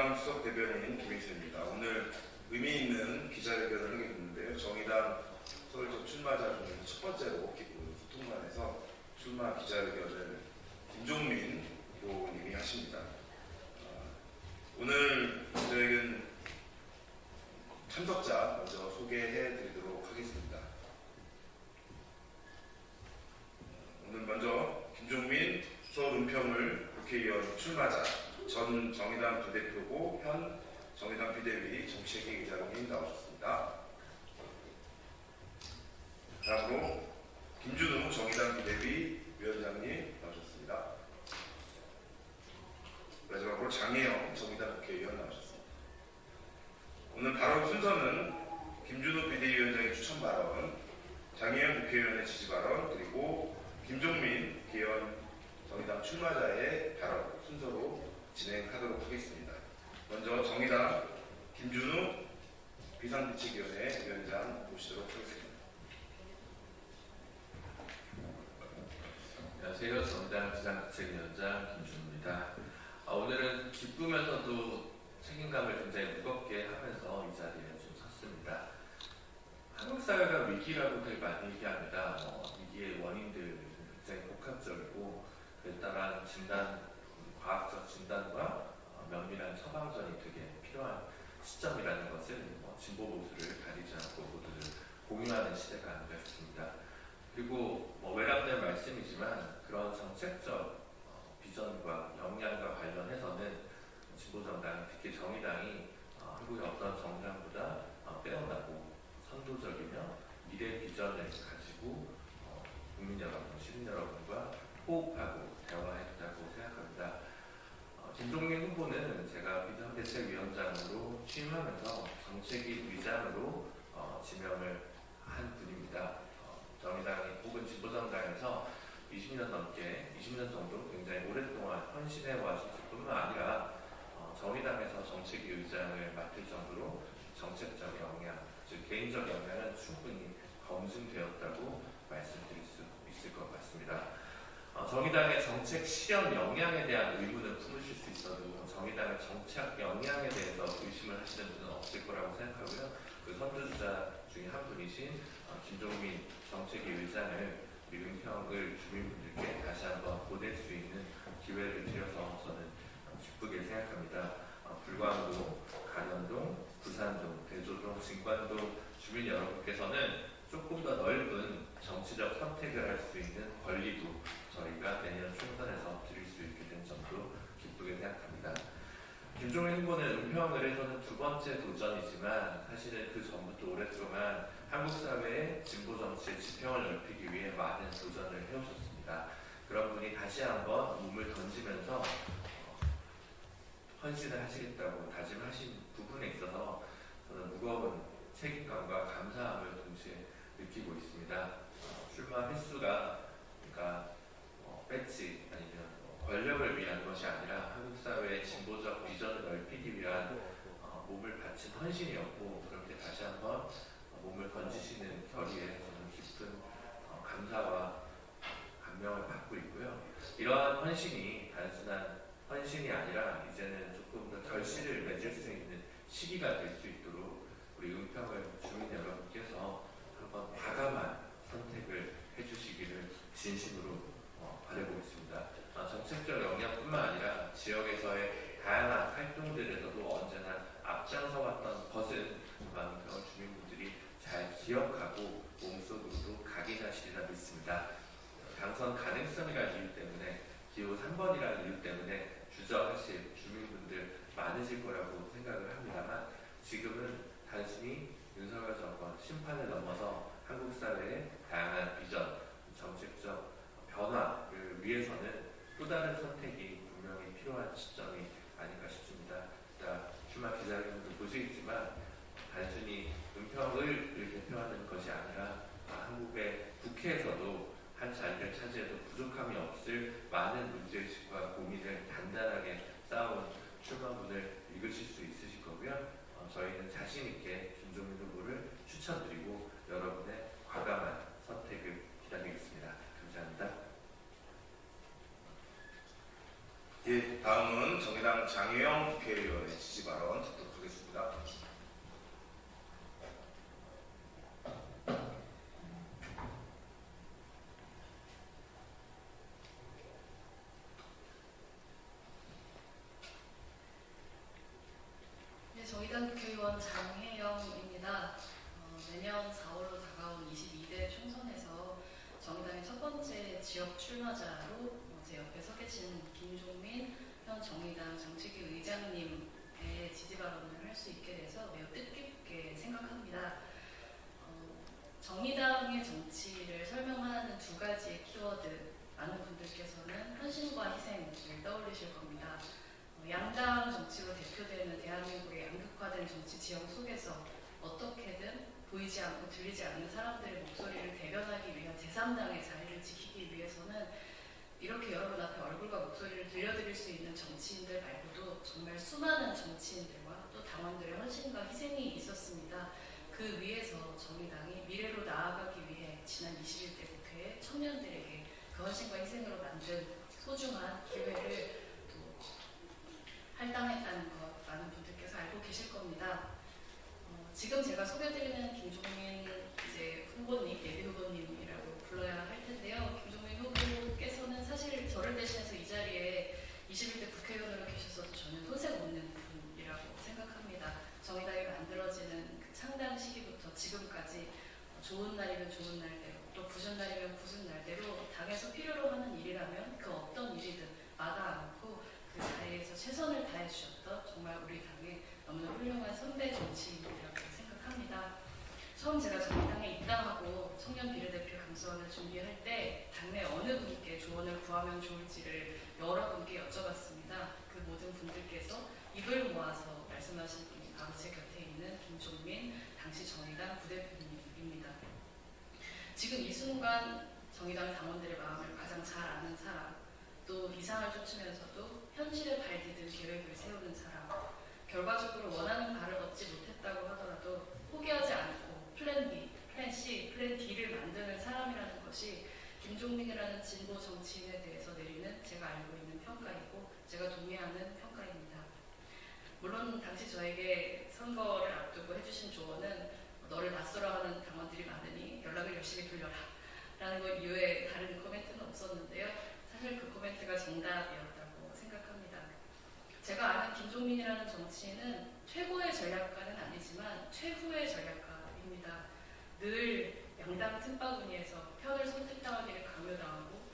정의당 수석 대변인 김인수입니다. 오늘 의미 있는 기자회견을 하게 됐는데요. 정의당 서울적 출마자 중에 첫 번째로 소통관에서 출마 기자회견을 김종민 후보님이 하십니다. 오늘 기자회견 참석자 먼저 소개해 드리도록 하겠습니다. 오늘 먼저 김종민 서울 은평을 국회의원 출마자, 전 정의당 부대표고 현 정의당 비대위 정책위 의장님 나오셨습니다. 다음으로 김준우 정의당 비대위 위원장님 나오셨습니다. 마지막으로 장혜영 정의당 국회의원 나오셨습니다. 오늘 발언 순서는 김준우 비대위원장의 추천 발언, 장혜영 국회의원의 지지 발언, 그리고 김종민 국회의원 정의당 출마자의 발언 순서로 진행하도록 하겠습니다. 먼저 정의당 김준우 비상대책위원회 위원장 모시도록 하겠습니다. 안녕하세요. 정의당 비상대책위원장 김준우입니다. 오늘은 기쁘면서도 책임감을 굉장히 무겁게 하면서 이 자리에 좀 섰습니다. 한국 사회가 위기라고들 많이 얘기합니다. 위기의 원인들 굉장히 복합적이고 그에 따른 과학적 진단과 면밀한 처방전이 되게 필요한 시점이라는 것을 진보 보수를 가리지 않고 모두들 공유하는 시대가 아닌가 싶습니다. 그리고 외람된 말씀이지만 그런 정책적 비전과 역량과 관련해서는 진보정당, 특히 정의당이 한국의 어떤 정당보다 빼어나고 선도적이며 미래 비전을 가지고 국민 여러분, 시민 여러분과 호흡하고 대화했다고 생각합니다. 김종민 후보는 제가 비상대책위원장으로 취임하면서 정책위 의장으로 지명을 한 분입니다. 정의당이 혹은 진보정당에서 20년 정도 굉장히 오랫동안 헌신해 왔을 뿐만 아니라 정의당에서 정책위 의장을 맡을 정도로 정책적 역량, 즉 개인적 역량은 충분히 검증되었다고 말씀드릴 수 있을 것 같습니다. 정의당의 정책 실현 역량에 대한 의문을 품으실 수 있어도 정의당의 정책 역량에 대해서 의심을 하시는 분은 없을 거라고 생각하고요. 그 선두주자 중에 한 분이신 김종민 정책위 의장을 우리 은평을 주민분들께 다시 한번 보낼 수 있는 기회를 드려서 저는 기쁘게 생각합니다. 불광동, 간현동, 부산동, 대조동, 진관동 주민 여러분께서는 조금 더 넓은 정치적 선택을 할 수 있는 권리도 저희가 내년 총선에서 드릴 수 있게 된 점도 기쁘게 생각합니다. 김종민 후보는 은평을에서는 두 번째 도전이지만 사실은 그 전부터 오랫동안 한국 사회의 진보 정치의 지평을 넓히기 위해 많은 도전을 해오셨습니다. 그런 분이 다시 한번 몸을 던지면서 헌신을 하시겠다고 다짐하신 부분에 있어서 저는 무거운 책임감과 감사함을 동시에 느끼고 있습니다. 출마 횟수가 배지 아니면 권력을 위한 것이 아니라 한국 사회의 진보적 비전을 넓히기 위한 몸을 바친 헌신이었고 그렇게 다시 한번 몸을 던지시는 결의에 저는 깊은 감사와 감명을 받고 있고요. 이러한 헌신이 단순한 헌신이 아니라 이제는 조금 더 결실을 맺을 수 있는 시기가 될 수 있도록 우리 은평을 주민 여러분께서 한번 과감한 선택을 해주시기를 진심으로 바라보겠습니다. 정책적 역량뿐만 아니라 지역에서의 다양한 활동들에서도 언제나 앞장서 왔던 것은 은평 주민분들이 잘 기억하고 몸속으로도 각인하시리라 믿습니다. 당선 가능성이라는 이유 때문에 기호 3번이라는 이유 때문에 주저하실 주민분들 많으실 거라고 생각을 합니다만 지금은 단순히 윤석열 정권 심판을 넘어서 한국 사회의 다양한 비전, 정책적 변화를 위해서는 또 다른 선택이 분명히 필요한 시점이 아닌가 싶습니다. 출마 기자회견도 보시겠지만 단순히 은평을 대표하는 것이 아니라 한국의 국회에서도 한 자리를 차지해도 부족함이 없을 많은 문제의식과 고민을 단단하게 쌓아온 출마문을 읽으실 수 있으실 거고요. 저희는 자신있게 김종민 후보를 추천드리고 여러분의 과감한 선택을 기다리겠습니다. 감사합니다. 예, 다음은 정의당 장혜영 국회의원의 지지 발언 듣도록 하겠습니다. 네, 정의당 국회의원 장혜영입니다. 내년 4월로 다가온 22대 총선에서 정의당의 첫 번째 지역 출마자로 제 옆에 서 계신 김종민 현 정의당 정책위 의장님의 지지 발언을 할 수 있게 돼서 매우 뜻깊게 생각합니다. 정의당의 정치를 설명하는 두 가지의 키워드, 많은 분들께서는 헌신과 희생을 떠올리실 겁니다. 양당 정치로 대표되는 대한민국의 양극화된 정치 지형 속에서 어떻게든 보이지 않고 들리지 않는 사람들의 목소리를 대변하기 위한 제3당의 자리를 지키기 위해서는 이렇게 여러분 앞에 얼굴과 목소리를 들려드릴 수 있는 정치인들 말고도 정말 수많은 정치인들과 또 당원들의 헌신과 희생이 있었습니다. 그 위에서 정의당이 미래로 나아가기 위해 지난 21대 국회에 청년들에게 그 헌신과 희생으로 만든 소중한 기회를 또 할당했다는 것 많은 분들께서 알고 계실 겁니다. 지금 제가 소개드리는 김종민 후보님, 예비 후보님이라고 불러야 할 텐데요. 김종민 후보께서는 사실 저를 대신해서 이 자리에 21대 국회의원으로 계셨어도 저는 손색 없는 분이라고 생각합니다. 정의당이 만들어지는 그 창당 시기부터 지금까지 좋은 날이면 좋은 날대로 또 굳은 날이면 굳은 날대로 당에서 필요로 하는 일이라면 그 어떤 일이든 마다 않고 그 자리에서 최선을 다해주셨던 정말 우리 당의 너무나 훌륭한 선배 정치인이라고 생각합니다. 처음 제가 정의당에 입당하고 청년 비례대표 강수원을 준비할 때 당내 어느 분께 조언을 구하면 좋을지를 여러분께 여쭤봤습니다. 그 모든 분들께서 입을 모아서 말씀하신 분이 바로 제 곁에 있는 김종민 당시 정의당 부대표님입니다. 지금 이 순간 정의당 당원들의 마음을 가장 잘 아는 사람, 또 이상을 쫓으면서도 현실에 발 디딜 계획을 세우는 사람, 결과적으로 원하는 바를 얻지 못했다고 하더라도 포기하지 않고 플랜 B, 플랜 C, 플랜 D를 만드는 사람이라는 것이 김종민이라는 진보 정치인에 대해서 내리는 제가 알고 있는 평가이고 제가 동의하는 평가입니다. 물론 당시 저에게 선거를 앞두고 해주신 조언은 너를 낯설어하는 당원들이 많으니 연락을 열심히 돌려라 라는 것 이외에 다른 코멘트는 없었는데요. 사실 그 코멘트가 정답이었다고 생각합니다. 제가 아는 김종민이라는 정치인은 최고의 전략가는 아니지만 최후의 전략가입니다. 늘 양당 틈바구니에서 편을 선택당하기를 강요당하고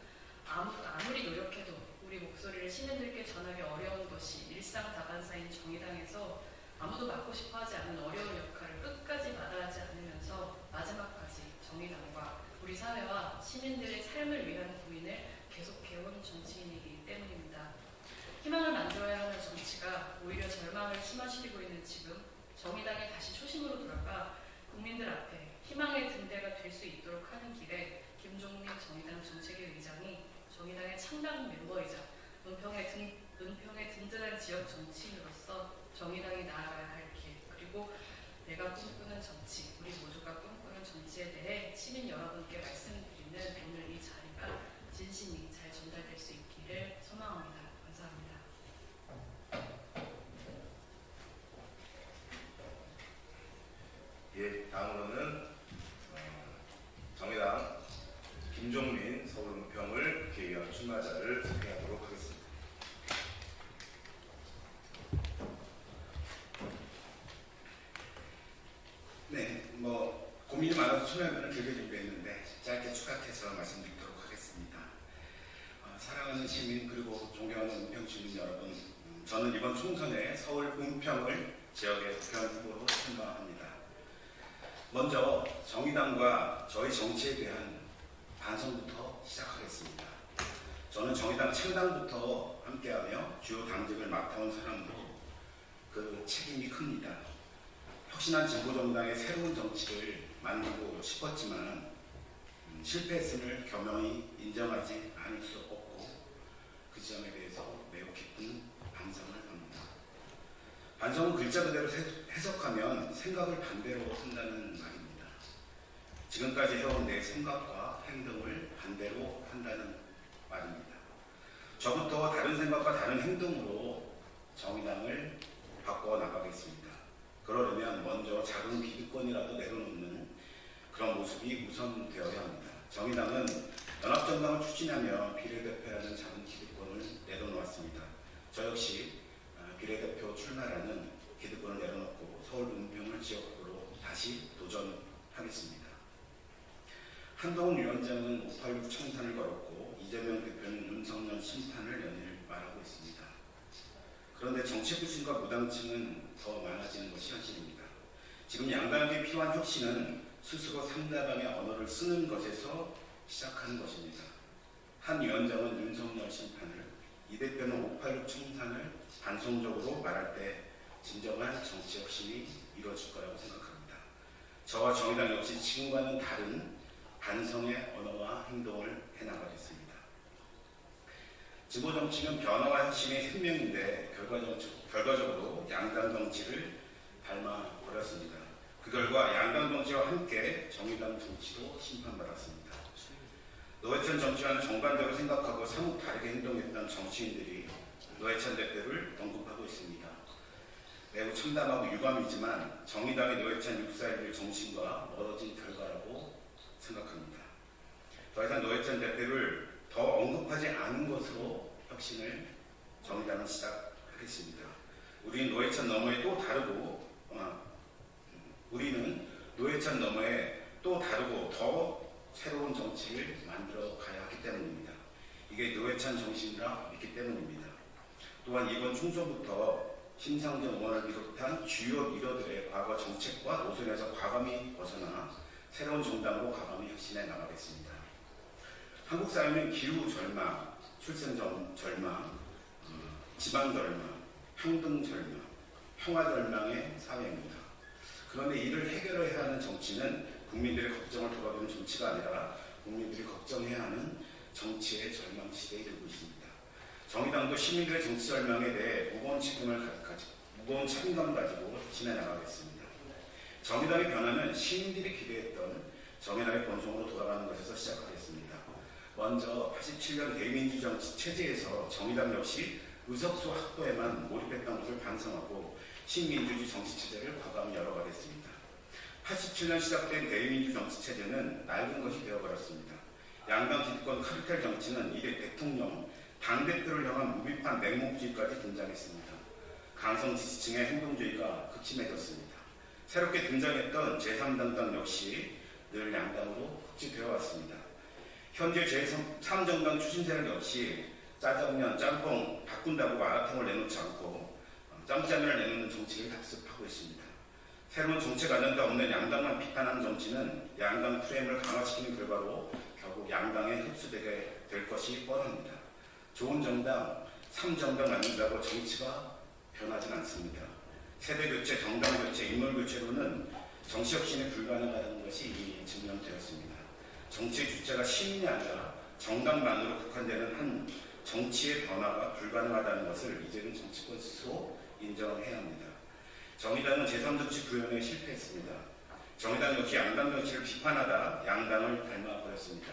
아무리 노력해도 우리 목소리를 시민들께 전하기 어려운 것이 일상 다반사인 정의당에서 아무도 맡고 싶어 하지 않는 어려운 역할을 끝까지 마다하지 않으면서 마지막까지 정의당과 우리 사회와 시민들의 삶을 위한 고민을 계속해온 정치인이기 때문입니다. 희망을 만들어야 하는 정치가 오히려 절망을 심화시키고 있는 지금 정의당이 다시 초심으로 돌아가 국민들 앞에 희망의 등대가 될 수 있도록 하는 길에 김종민 정의당 정책위 의장이 정의당의 창당 멤버이자 은평의 든든한 지역 정치인으로서 정의당이 나아가야 할 길, 그리고 내가 꿈꾸는 정치, 우리 모두가 꿈꾸는 정치에 대해 시민 여러분께 말씀드리는 오늘 이 자리가 진심이 잘 전달될 수 있기를 소망합니다. 감사합니다. 예, 다음으로는 정의당 김종민 서울 은평을 국회의원 출마자를 소개하도록 하겠습니다. 네, 고민이 많아서 출마면을 길게 준비했는데 짧게 축약해서 말씀드리도록 하겠습니다. 사랑하는 시민 그리고 존경하는 은평 시민 여러분, 저는 이번 총선에 서울 은평을 지역의 국회의원 후보로 출마합니다. 먼저 정의당과 저희 정치에 대한 반성부터 시작하겠습니다. 저는 정의당 창당부터 함께하며 주요 당직을 맡아온 사람으로 그 책임이 큽니다. 혁신한 진보정당의 새로운 정치를 만들고 싶었지만 실패했음을 겸허히 인정하지 않을 수 없고 그 점에 대해서 매우 깊은 반성을 합니다. 반성은 글자 그대로 해석하면 생각을 반대로 한다는 말입니다. 지금까지 해온 내 생각과 행동을 반대로 한다는 말입니다. 저부터 다른 생각과 다른 행동으로 정의당을 바꿔 나가겠습니다. 그러려면 먼저 작은 기득권이라도 내려놓는 그런 모습이 우선되어야 합니다. 정의당은 연합정당을 추진하며 비례대표라는 작은 기득권을 내려놓았습니다. 저 역시 비례대표 출마라는 기득권을 내려놓고 서울 은평을 지역구로 다시 도전하겠습니다. 한동훈 위원장은 586 청산을 걸었고 이재명 대표는 윤석열 심판을 연일 말하고 있습니다. 그런데 정치부심과 무당층은 더 많아지는 것이 현실입니다. 지금 양당에게 필요한 혁신은 스스로 상대방의 언어를 쓰는 것에서 시작하는 것입니다. 한 위원장은 윤석열 심판을, 이 대표는 586 청산을 반성적으로 말할 때 진정한 정치 혁신이 이루어질 거라고 생각합니다. 저와 정의당 역시 지금과는 다른 반성의 언어와 행동을 해나가겠습니다. 진보 정치는 변화와 혁신의 생명인데 결과적으로 양당 정치를 닮아버렸습니다. 그 결과 양당 정치와 함께 정의당 정치로 심판받았습니다. 노회찬 정치와는 정반대로 생각하고 사뭇 다르게 행동했던 정치인들이 노회찬 대표를 언급하고 있습니다. 매우 참담하고 유감이지만 정의당의 노회찬 641 정신과 멀어진 결과라고 생각합니다. 더 이상 노회찬 대표를 더 언급하지 않은 것으로 혁신을 정의당은 시작하겠습니다. 우리는 노회찬 너머에 또 다르고 더 새로운 정치를 만들어 가야 하기 때문입니다. 이게 노회찬 정신이라 믿기 때문입니다. 또한 이번 총선부터 심상정 의원을 비롯한 주요 리더들의 과거 정책과 노선에서 과감히 벗어나 새로운 정당으로 과감히 혁신해 나가겠습니다. 한국 사회는 기후 절망, 출생 절망, 지방 절망, 평등 절망, 평화 절망의 사회입니다. 그런데 이를 해결해야 하는 정치는 국민들의 걱정을 돌아보는 정치가 아니라 국민들이 걱정해야 하는 정치의 절망 시대에 이르고 있습니다. 정의당도 시민들의 정치 절망에 대해 무거운 책임감을 가지고 혁신해 나가겠습니다. 정의당의 변화는 시민들이 기대했던 정의당의 본성으로 돌아가는 것에서 시작하겠습니다. 먼저 87년 대민주 정치 체제에서 정의당 역시 의석수 확보에만 몰입했던 것을 반성하고 신민주주의 정치 체제를 과감히 열어가겠습니다. 87년 시작된 대민주 정치 체제는 낡은 것이 되어버렸습니다. 양당 기득권 카르텔 정치는 이래 대통령, 당대표를 향한 무비판 맹목주의까지 등장했습니다. 강성 지지층의 행동주의가 극심해졌습니다. 새롭게 등장했던 제3당당 역시 늘 양당으로 흡수되어 왔습니다. 현재 제3정당 추진세력 역시 짜장면, 짬뽕 바꾼다고 마라탕을 내놓지 않고 짬짜면을 내놓는 정치를 답습하고 있습니다. 새로운 정책 아젠다 없는 양당만 비판하는 정치는 양당 프레임을 강화시키는 결과로 결국 양당에 흡수되게 될 것이 뻔합니다. 좋은 정당, 3정당 만든다고 정치가 변하진 않습니다. 세대교체, 정당교체, 인물교체로는 정치혁신이 불가능하다는 것이 이미 증명되었습니다. 정치의 주체가 시민이 아니라 정당만으로 국한되는 한 정치의 변화가 불가능하다는 것을 이제는 정치권 스스로 인정해야 합니다. 정의당은 제3정치 구현에 실패했습니다. 정의당 역시 양당 정치를 비판하다 양당을 닮아버렸습니다.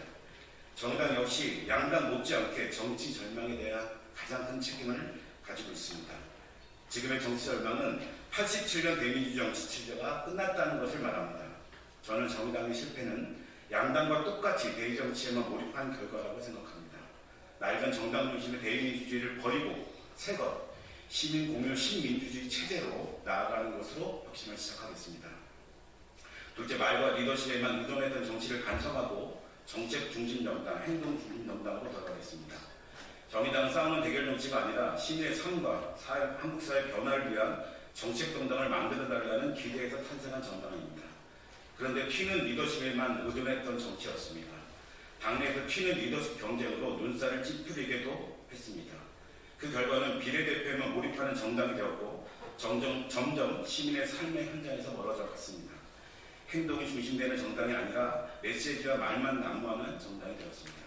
정의당 역시 양당 못지않게 정치 절망에 대한 가장 큰 책임을 가지고 있습니다. 지금의 정치 절망은 87년 대민주 정치 체제가 끝났다는 것을 말합니다. 저는 정의당의 실패는 양당과 똑같이 대의정치에만 몰입한 결과라고 생각합니다. 낡은 정당 중심의 대의민주주의를 버리고 새것, 시민 공유 신민주주의 체제로 나아가는 것으로 혁신을 시작하겠습니다. 둘째, 말과 리더십에만 의존했던 정치를 반성하고 정책 중심 정당, 행동 중심 정당으로 돌아가겠습니다. 정의당은 싸우는 대결 정치가 아니라 시민의 삶과 한국 사회 변화를 위한 정책 정당을 만들어달라는 기대에서 탄생한 정당입니다. 그런데 튀는 리더십에만 의존했던 정치였습니다. 당내에서 튀는 리더십 경쟁으로 눈살을 찌푸리게도 했습니다. 그 결과는 비례대표에만 몰입하는 정당이 되었고 점점 시민의 삶의 현장에서 멀어져 갔습니다. 행동이 중심되는 정당이 아니라 메시지와 말만 난무하는 정당이 되었습니다.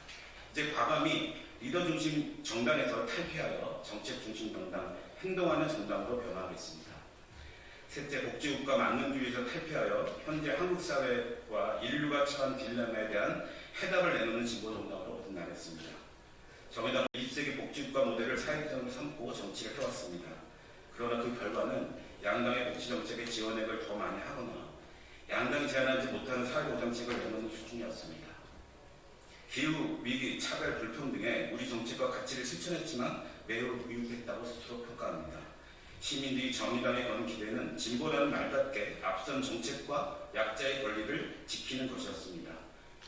이제 과감히 리더 중심 정당에서 탈피하여 정책 중심 정당, 행동하는 정당으로 변화하겠습니다. 셋째, 복지국가 만능주의에서 탈피하여 현재 한국 사회와 인류가 처한 딜레마에 대한 해답을 내놓는 진보 정당으로 거듭나겠습니다. 정의당은 20세기 복지국가 모델을 사회적으로 삼고 정치를 해왔습니다. 그러나 그 결과는 양당의 복지정책의 지원액을 더 많이 하거나 양당이 제안하지 못하는 사회보장책을 내놓는 수준이었습니다. 기후, 위기, 차별, 불평등에 우리 정책과 가치를 실천했지만 매우 미흡했다고 스스로 평가합니다. 시민들이 정의당에 거는 기대는 진보라는 말답게 앞선 정책과 약자의 권리를 지키는 것이었습니다.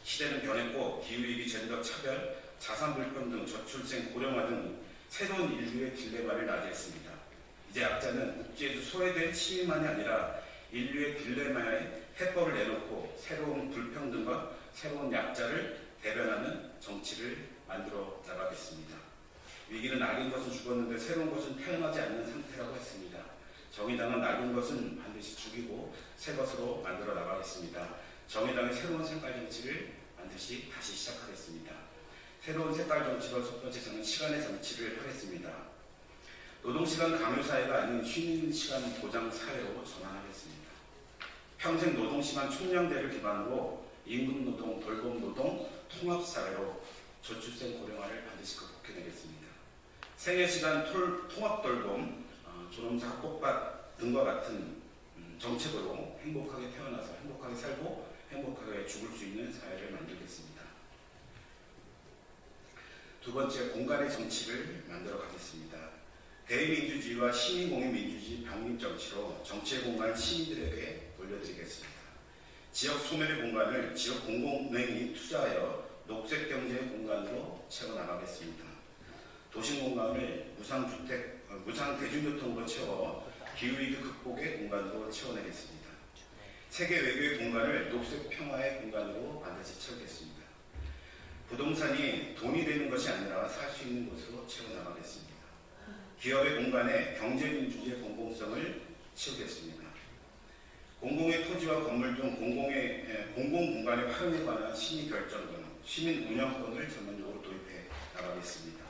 시대는 변했고 기후위기, 젠더 차별, 자산 불평등, 저출생, 고령화 등 새로운 인류의 딜레마를 맞이했습니다. 이제 약자는 국제에도 소외된 시민만이 아니라 인류의 딜레마에 해법을 내놓고 새로운 불평등과 새로운 약자를 대변하는 정치를 만들어 나가겠습니다. 위기는 낡은 것은 죽었는데 새로운 것은 태어나지 않는 상태라고 했습니다. 정의당은 낡은 것은 반드시 죽이고 새 것으로 만들어 나가겠습니다. 정의당의 새로운 색깔 정치를 반드시 다시 시작하겠습니다. 새로운 색깔 정치로 첫 번째 저는 시간의 정치를 하겠습니다. 노동시간 강요사회가 아닌 쉬는 시간 보장 사회로 전환하겠습니다. 평생 노동시간 총량제를 기반으로 임금노동, 돌봄노동, 통합사회로 저출생 고령화를 반드시 극복해내겠습니다. 생애시간 통합돌봄, 존엄사 학폭밭 등과 같은 정책으로 행복하게 태어나서 행복하게 살고 행복하게 죽을 수 있는 사회를 만들겠습니다. 두 번째, 공간의 정치를 만들어 가겠습니다. 대의민주주의와 시민공유민주주의 병립정치로 정치의 공간을 시민들에게 돌려드리겠습니다. 지역 소멸의 공간을 지역 공공은행이 투자하여 녹색경제의 공간으로 채워나가겠습니다. 도심공간을 무상주택, 무상대중교통으로 채워 기후위기 극복의 공간으로 채워내겠습니다. 세계 외교의 공간을 녹색 평화의 공간으로 반드시 채우겠습니다. 부동산이 돈이 되는 것이 아니라 살 수 있는 곳으로 채워나가겠습니다. 기업의 공간에 경제민주주의의 공공성을 채우겠습니다. 공공의 토지와 건물 등 공공공간의 활용에 관한 심의결정권, 시민운영권을 전면적으로 도입해 나가겠습니다.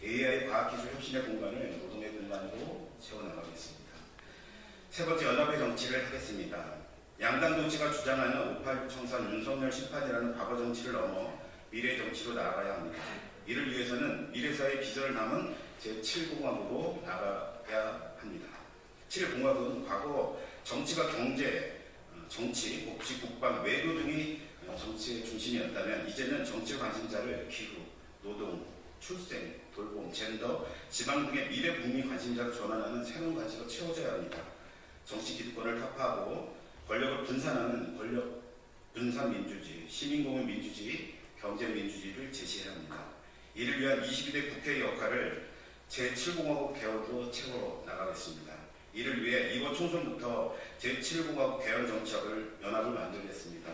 AI 과학기술 혁신의 공간을 노동의 공간으로 채워나가겠습니다. 세 번째, 연합의 정치를 하겠습니다. 양당 정치가 주장하는 5.86 청산 윤석열 심판이라는 과거 정치를 넘어 미래 정치로 나아가야 합니다. 이를 위해서는 미래사회의 비전을 담은 제7공화국으로 나아가야 합니다. 7공화국은 과거 정치가 경제, 정치, 복지, 국방, 외교 등이 정치의 중심이었다면 이제는 정치 관심자를 기후, 노동, 출생, 돌봄, 젠더, 지방 등의 미래 국민 관심자로 전환하는 새로운 가치로 채워져야 합니다. 정치 기득권을 타파하고 권력을 분산하는 권력 분산 민주주의, 시민공유 민주주의, 경제 민주주의를 제시해야 합니다. 이를 위한 22대 국회의 역할을 제7공화국 개헌으로 채워 나가겠습니다. 이를 위해 이번 총선부터 제7공화국 개헌 정책을 연합을 만들겠습니다.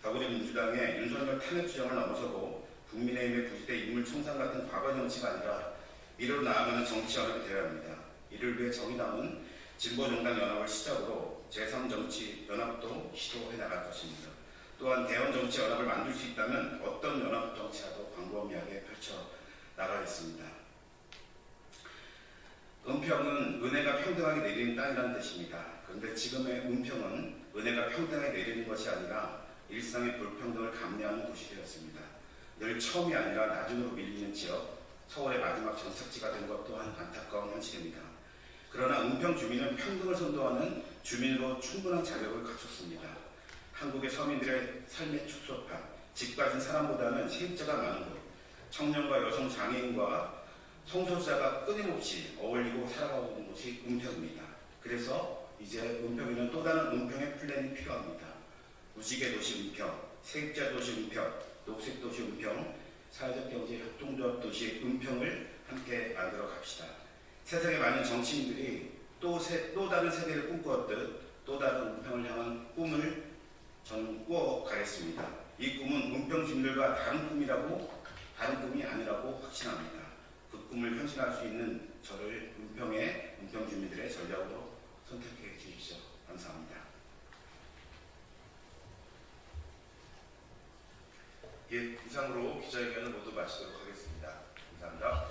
더불어민주당의 윤석열 탄핵 주장을 넘어서고 국민의힘의 90대 인물 청산 같은 과거 정치가 아니라 미래로 나아가는 정치 연합이 되어야 합니다. 이를 위해 정의당은 진보정당 연합을 시작으로 제3정치 연합도 시도해 나갈 것입니다. 또한 개헌 정치 연합을 만들 수 있다면 어떤 연합 정치라도 광범위하게 펼쳐 나가겠습니다. 은평은 은혜가 평등하게 내리는 땅이라는 뜻입니다. 그런데 지금의 은평은 은혜가 평등하게 내리는 것이 아니라 일상의 불평등을 감내하는 곳이 되었습니다. 늘 처음이 아니라 나중으로 밀리는 지역, 서울의 마지막 정착지가 된 것 또한 안타까운 현실입니다. 그러나 은평 주민은 평등을 선도하는 주민으로 충분한 자격을 갖췄습니다. 한국의 서민들의 삶의 축소판, 집 가진 사람보다는 세입자가 많은 곳, 청년과 여성 장애인과 성소수자가 끊임없이 어울리고 살아가고 있는 곳이 은평입니다. 그래서 이제 은평에는 또 다른 은평의 플랜이 필요합니다. 무지개 도시 은평, 세입자 도시 은평, 녹색 도시 은평, 사회적 경제 협동조합 도시 은평을 함께 만들어 갑시다. 세상의 많은 정치인들이 또 다른 세계를 꿈꾸었듯 또 다른 은평을 향한 꿈을 저는 꾸어가겠습니다. 이 꿈은 은평 주민들과 다른 꿈이 아니라고 확신합니다. 그 꿈을 현실화할 수 있는 저를 은평 주민들의 전략으로 선택해 주십시오. 감사합니다. 예, 이상으로 기자회견을 모두 마치도록 하겠습니다. 감사합니다.